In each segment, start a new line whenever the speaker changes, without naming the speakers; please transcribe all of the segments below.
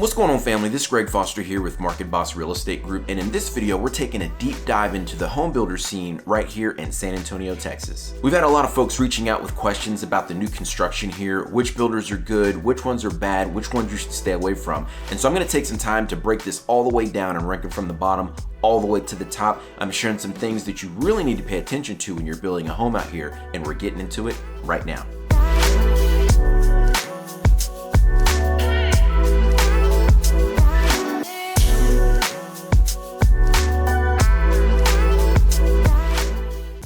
What's going on, family? This is Greg Foster here with Market Boss Real Estate Group, and in this video we're taking a deep dive into the home builder scene right here in San Antonio, Texas. We've had a lot of folks reaching out with questions about the new construction here, which builders are good, which ones are bad, which ones you should stay away from. And so I'm going to take some time to break this all the way down and rank it from the bottom all the way to the top. I'm sharing some things that you really need to pay attention to when you're building a home out here, and we're getting into it right now.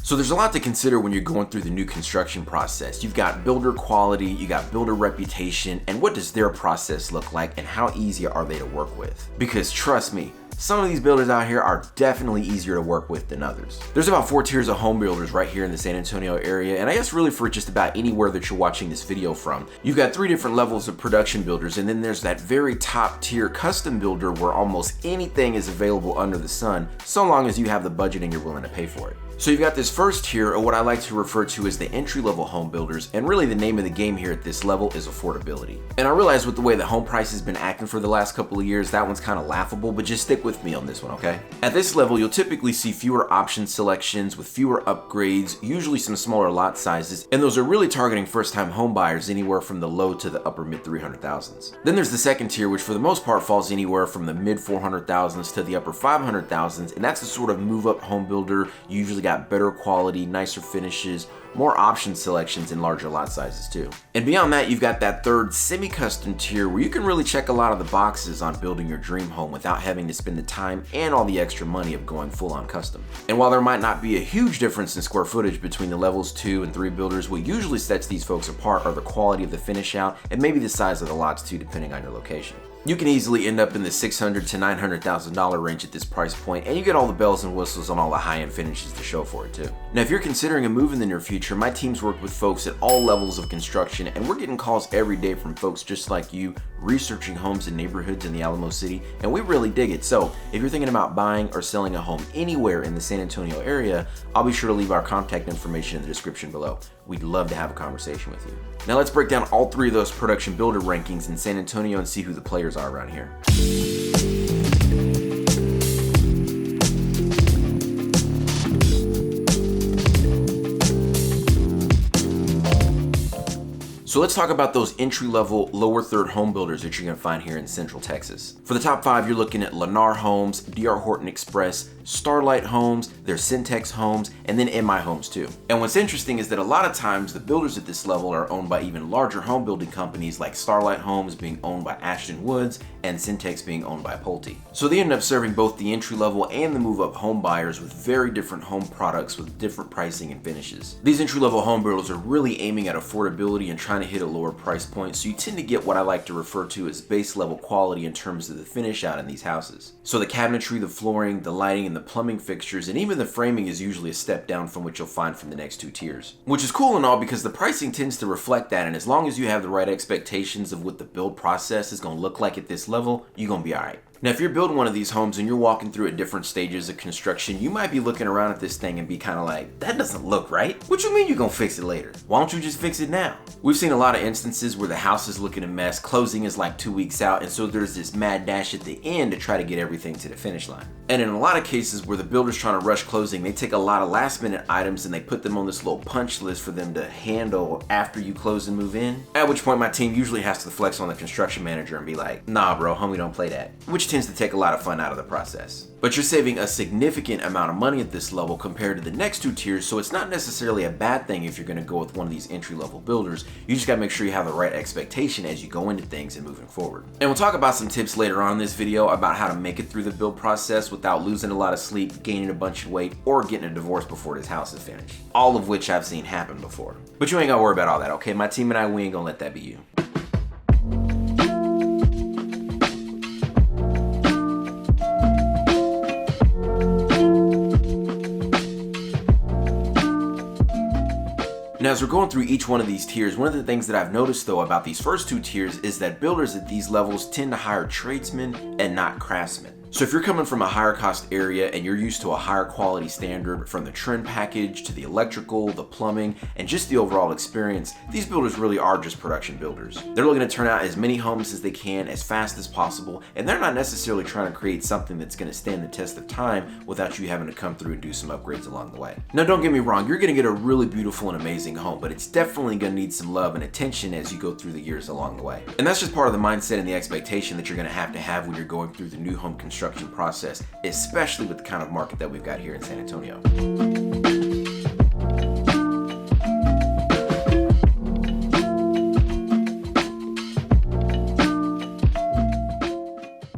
So there's a lot to consider when you're going through the new construction process. You've got builder quality, you got builder reputation, and what does their process look like and how easy are they to work with? Because trust me, some of these builders out here are definitely easier to work with than others. There's about 4 tiers of home builders right here in the San Antonio area, and I guess really for just about anywhere that you're watching this video from. You've got 3 different levels of production builders, and then there's that very top tier custom builder where almost anything is available under the sun, so long as you have the budget and you're willing to pay for it. So you've got this first tier, or what I like to refer to as the entry-level home builders, and really the name of the game here at this level is affordability. And I realize with the way that home price has been acting for the last couple of years, that one's kind of laughable, but just stick with me on this one, okay? At this level, you'll typically see fewer option selections with fewer upgrades, usually some smaller lot sizes, and those are really targeting first-time home buyers anywhere from the low to the upper mid 300,000s. Then there's the second tier, which for the most part falls anywhere from the mid 400,000s to the upper 500,000s, and that's the sort of move-up home builder. You usually got better quality, nicer finishes, more option selections, and larger lot sizes too. And beyond that, you've got that third semi-custom tier where you can really check a lot of the boxes on building your dream home without having to spend the time and all the extra money of going full-on custom. And while there might not be a huge difference in square footage between the levels 2 and 3 builders, what usually sets these folks apart are the quality of the finish out and maybe the size of the lots too, depending on your location. You can easily end up in the $600,000 to $900,000 range at this price point, and you get all the bells and whistles on all the high-end finishes to show for it too. Now, if you're considering a move in the near future, my team's worked with folks at all levels of construction, and we're getting calls every day from folks just like you researching homes in neighborhoods in the Alamo City, and we really dig it. So if you're thinking about buying or selling a home anywhere in the San Antonio area, I'll be sure to leave our contact information in the description below. We'd love to have a conversation with you. Now let's break down all 3 of those production builder rankings in San Antonio and see who the players are around here. So let's talk about those entry-level, lower third home builders that you're gonna find here in Central Texas. For the top 5, you're looking at Lennar Homes, D.R. Horton Express, Starlight Homes, there's Syntex Homes, and then MI Homes too. And what's interesting is that a lot of times the builders at this level are owned by even larger home building companies, like Starlight Homes being owned by Ashton Woods and Syntex being owned by Pulte. So they end up serving both the entry level and the move-up home buyers with very different home products with different pricing and finishes. These entry-level home builders are really aiming at affordability and trying to hit a lower price point, so you tend to get what I like to refer to as base level quality in terms of the finish out in these houses. So the cabinetry, the flooring, the lighting, and the plumbing fixtures, and even the framing is usually a step down from what you'll find from the next 2 tiers. Which is cool and all because the pricing tends to reflect that, and as long as you have the right expectations of what the build process is going to look like at this level, you're going to be alright. Now, if you're building one of these homes and you're walking through at different stages of construction, you might be looking around at this thing and be kind of like, that doesn't look right. What you mean you're gonna fix it later? Why don't you just fix it now? We've seen a lot of instances where the house is looking a mess, closing is like 2 weeks out, and so there's this mad dash at the end to try to get everything to the finish line. And in a lot of cases where the builder's trying to rush closing, they take a lot of last minute items and they put them on this little punch list for them to handle after you close and move in. At which point my team usually has to flex on the construction manager and be like, nah bro, homie, don't play that. Which tends to take a lot of fun out of the process. But you're saving a significant amount of money at this level compared to the next 2 tiers, so it's not necessarily a bad thing if you're gonna go with one of these entry-level builders. You just gotta make sure you have the right expectation as you go into things and moving forward. And we'll talk about some tips later on in this video about how to make it through the build process without losing a lot of sleep, gaining a bunch of weight, or getting a divorce before this house is finished. All of which I've seen happen before. But you ain't gotta worry about all that, okay? My team and I, we ain't gonna let that be you. Now, as we're going through each one of these tiers, one of the things that I've noticed though about these first 2 tiers is that builders at these levels tend to hire tradesmen and not craftsmen. So if you're coming from a higher cost area and you're used to a higher quality standard from the trim package to the electrical, the plumbing, and just the overall experience, these builders really are just production builders. They're looking to turn out as many homes as they can as fast as possible, and they're not necessarily trying to create something that's going to stand the test of time without you having to come through and do some upgrades along the way. Now don't get me wrong, you're going to get a really beautiful and amazing home, but it's definitely going to need some love and attention as you go through the years along the way. And that's just part of the mindset and the expectation that you're going to have when you're going through the new home construction process, especially with the kind of market that we've got here in San Antonio.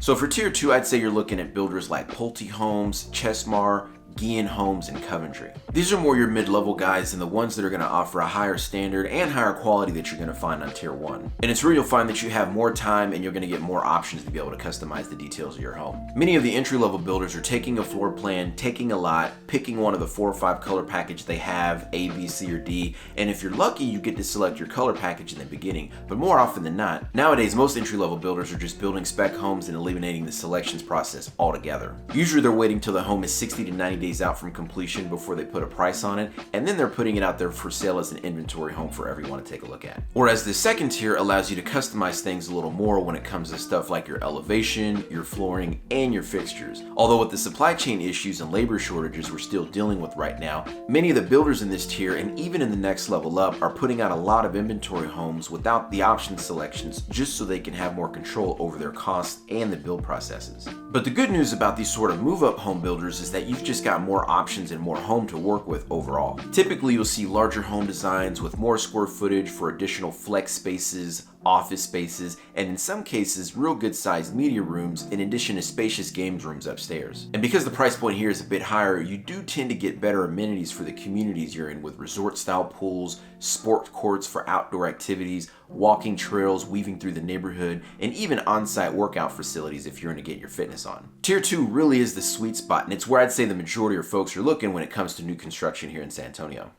So for tier 2, I'd say you're looking at builders like Pulte Homes, Chesmar, Guillen Homes, and Coventry. These are more your mid-level guys and the ones that are going to offer a higher standard and higher quality that you're going to find on tier 1. And it's where you'll find that you have more time and you're going to get more options to be able to customize the details of your home. Many of the entry-level builders are taking a floor plan, taking a lot, picking one of the 4 or 5 color package they have, A, B, C, or D, and if you're lucky, you get to select your color package in the beginning. But more often than not, nowadays most entry-level builders are just building spec homes and eliminating the selections process altogether. Usually they're waiting till the home is 60 to 90 days out from completion before they put a price on it, and then they're putting it out there for sale as an inventory home for everyone to take a look at. Whereas the second tier allows you to customize things a little more when it comes to stuff like your elevation, your flooring, and your fixtures. Although with the supply chain issues and labor shortages we're still dealing with right now, many of the builders in this tier and even in the next level up are putting out a lot of inventory homes without the option selections just so they can have more control over their costs and the build processes. But the good news about these sort of move-up home builders is that you've just got more options and more home to work with overall. Typically, you'll see larger home designs with more square footage for additional flex spaces, office spaces, and in some cases, real good sized media rooms in addition to spacious games rooms upstairs. And because the price point here is a bit higher, you do tend to get better amenities for the communities you're in with resort style pools, sport courts for outdoor activities, walking trails weaving through the neighborhood, and even on-site workout facilities if you're into getting your fitness on. Tier 2 really is the sweet spot, and it's where I'd say the majority of folks are looking when it comes to new construction here in San Antonio.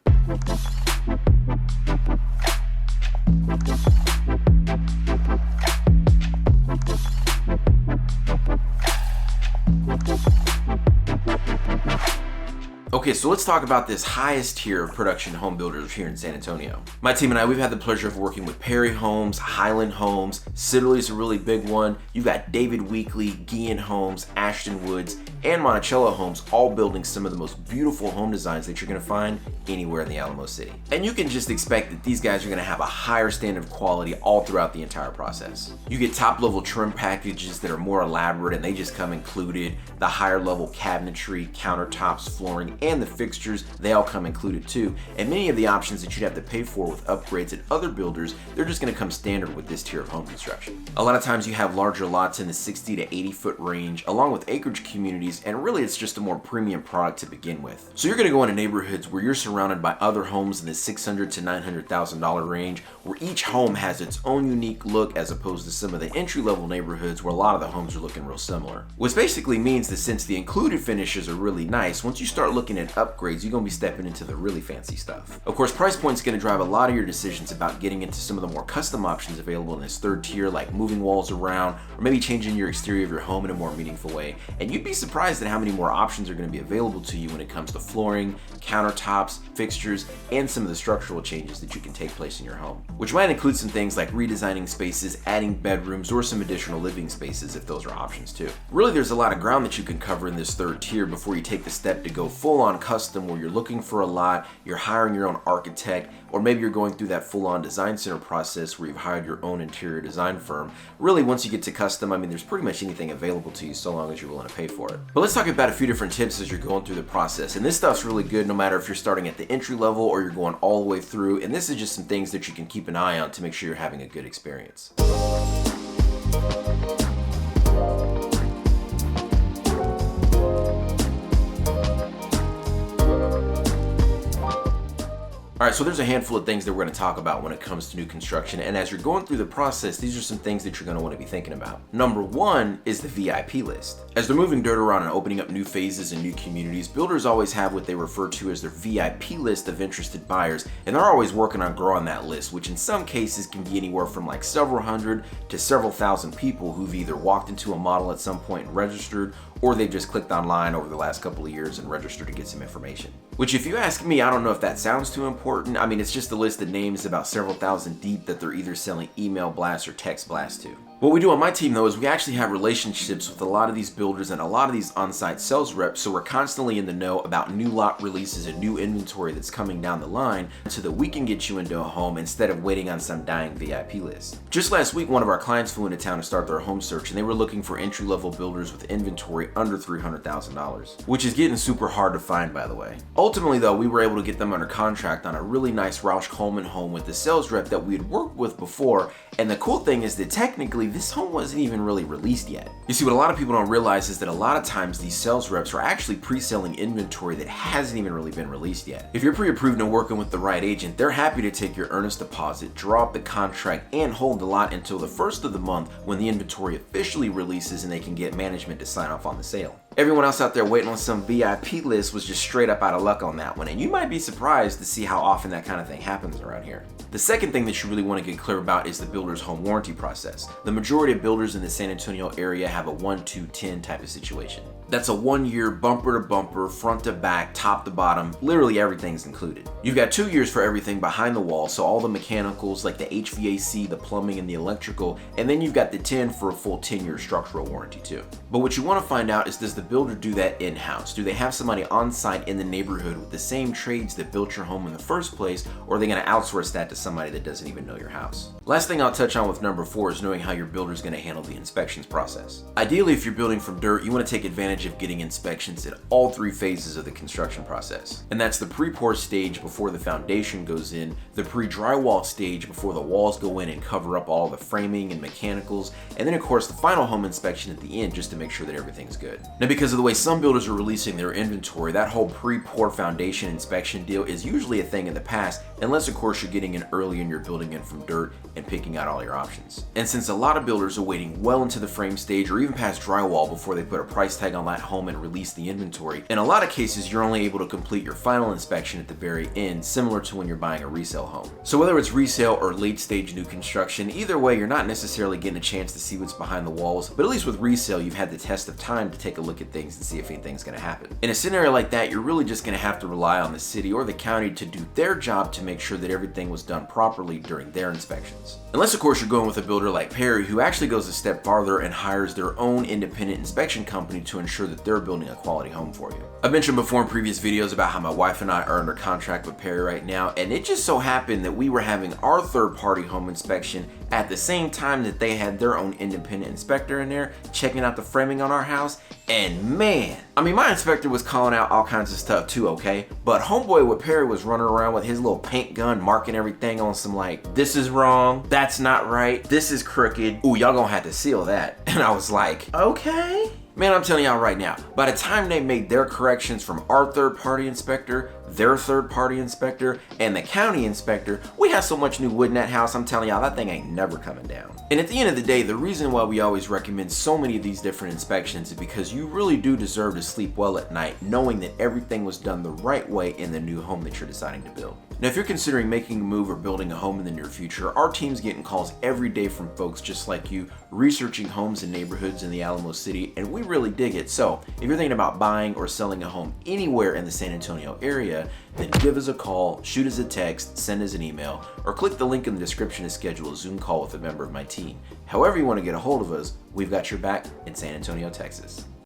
Okay, so let's talk about this highest tier of production home builders here in San Antonio. My team and I, we've had the pleasure of working with Perry Homes, Highland Homes, Siddeley's a really big one. You've got David Weekley, Guillen Homes, Ashton Woods, and Monticello Homes, all building some of the most beautiful home designs that you're gonna find anywhere in the Alamo City. And you can just expect that these guys are gonna have a higher standard of quality all throughout the entire process. You get top level trim packages that are more elaborate and they just come included. The higher level cabinetry, countertops, flooring, and the fixtures, they all come included too. And many of the options that you'd have to pay for with upgrades at other builders, they're just gonna come standard with this tier of home construction. A lot of times you have larger lots in the 60 to 80 foot range, along with acreage communities, and really it's just a more premium product to begin with. So you're gonna go into neighborhoods where you're surrounded by other homes in the $600,000 to $900,000 range, where each home has its own unique look as opposed to some of the entry-level neighborhoods where a lot of the homes are looking real similar. Which basically means that since the included finishes are really nice, once you start looking at upgrades, you're gonna be stepping into the really fancy stuff. Of course, price point's gonna drive a lot of your decisions about getting into some of the more custom options available in this third tier, like moving walls around, or maybe changing your exterior of your home in a more meaningful way. And you'd be surprised at how many more options are gonna be available to you when it comes to flooring, countertops, fixtures, and some of the structural changes that you can take place in your home. Which might include some things like redesigning spaces, adding bedrooms, or some additional living spaces if those are options too. Really, there's a lot of ground that you can cover in this third tier before you take the step to go full on custom, where you're looking for a lot, you're hiring your own architect, or maybe you're going through that full-on design center process where you've hired your own interior design firm. Really, once you get to custom, I mean, there's pretty much anything available to you so long as you're willing to pay for it. But let's talk about a few different tips as you're going through the process. And this stuff's really good no matter if you're starting at the entry level or you're going all the way through. And this is just some things that you can keep an eye on to make sure you're having a good experience. All right, so there's a handful of things that we're going to talk about when it comes to new construction, and as you're going through the process, these are some things that you're going to want to be thinking about. Number one is the VIP list. As they're moving dirt around and opening up new phases and new communities, builders always have what they refer to as their VIP list of interested buyers, and they're always working on growing that list, which in some cases can be anywhere from like several hundred to several thousand people who've either walked into a model at some point and registered, or they've just clicked online over the last couple of years and registered to get some information. Which, if you ask me, I don't know if that sounds too important. I mean, it's just a list of names about several thousand deep that they're either selling email blasts or text blasts to. What we do on my team, though, is we actually have relationships with a lot of these builders and a lot of these on-site sales reps, so we're constantly in the know about new lot releases and new inventory that's coming down the line so that we can get you into a home instead of waiting on some dying VIP list. Just last week, one of our clients flew into town to start their home search, and they were looking for entry-level builders with inventory under $300,000, which is getting super hard to find, by the way. Ultimately, though, we were able to get them under contract on a really nice Roush Coleman home with the sales rep that we had worked with before, and the cool thing is that technically this home wasn't even really released yet. You see, what a lot of people don't realize is that a lot of times these sales reps are actually pre-selling inventory that hasn't even really been released yet. If you're pre-approved and working with the right agent, they're happy to take your earnest deposit, draw up the contract, and hold the lot until the first of the month when the inventory officially releases and they can get management to sign off on the sale. Everyone else out there waiting on some VIP list was just straight up out of luck on that one, and you might be surprised to see how often that kind of thing happens around here. The second thing that you really want to get clear about is the builder's home warranty process. The majority of builders in the San Antonio area have a 1-2-10 type of situation. That's a 1-year bumper to bumper, front to back, top to bottom, literally everything's included. You've got 2 years for everything behind the wall, so all the mechanicals like the HVAC, the plumbing, and the electrical, and then you've got the 10 for a full 10-year structural warranty too. But what you want to find out is, does the builder do that in-house? Do they have somebody on site in the neighborhood with the same trades that built your home in the first place, or are they going to outsource that to somebody that doesn't even know your house? Last thing I'll touch on with number 4 is knowing how your builder is going to handle the inspections process. Ideally, if you're building from dirt, you want to take advantage of getting inspections at all 3 phases of the construction process. And that's the pre-pour stage before the foundation goes in, the pre-drywall stage before the walls go in and cover up all the framing and mechanicals, and then of course the final home inspection at the end just to make sure that everything's good. Now, because of the way some builders are releasing their inventory, that whole pre-pour foundation inspection deal is usually a thing in the past, unless of course you're getting in early and you're building in from dirt and picking out all your options. And since a lot of builders are waiting well into the frame stage or even past drywall before they put a price tag on that home and release the inventory, in a lot of cases you're only able to complete your final inspection at the very end, similar to when you're buying a resale home. So whether it's resale or late stage new construction, either way you're not necessarily getting a chance to see what's behind the walls, but at least with resale you've had the test of time to take a look at things and see if anything's going to happen. In a scenario like that, you're really just going to have to rely on the city or the county to do their job to make sure that everything was done properly during their inspections. Unless of course you're going with a builder like Perry, who actually goes a step farther and hires their own independent inspection company to ensure that they're building a quality home for you. I've mentioned before in previous videos about how my wife and I are under contract with Perry right now, and it just so happened that we were having our third-party home inspection at the same time that they had their own independent inspector in there checking out the framing on our house. And man, I mean, my inspector was calling out all kinds of stuff too, okay? But homeboy with Perry was running around with his little paint gun marking everything on some like, this is wrong, that's not right, this is crooked, ooh, y'all gonna have to seal that. And I was like, okay. Man, I'm telling y'all right now, by the time they made their corrections from our third-party inspector, their third-party inspector, and the county inspector, we have so much new wood in that house, I'm telling y'all, that thing ain't never coming down. And at the end of the day, the reason why we always recommend so many of these different inspections is because you really do deserve to sleep well at night knowing that everything was done the right way in the new home that you're deciding to build. Now, if you're considering making a move or building a home in the near future, our team's getting calls every day from folks just like you, researching homes and neighborhoods in the Alamo City, and we really dig it. So if you're thinking about buying or selling a home anywhere in the San Antonio area, then give us a call, shoot us a text, send us an email, or click the link in the description to schedule a Zoom call with a member of my team. However you want to get a hold of us, we've got your back in San Antonio, Texas.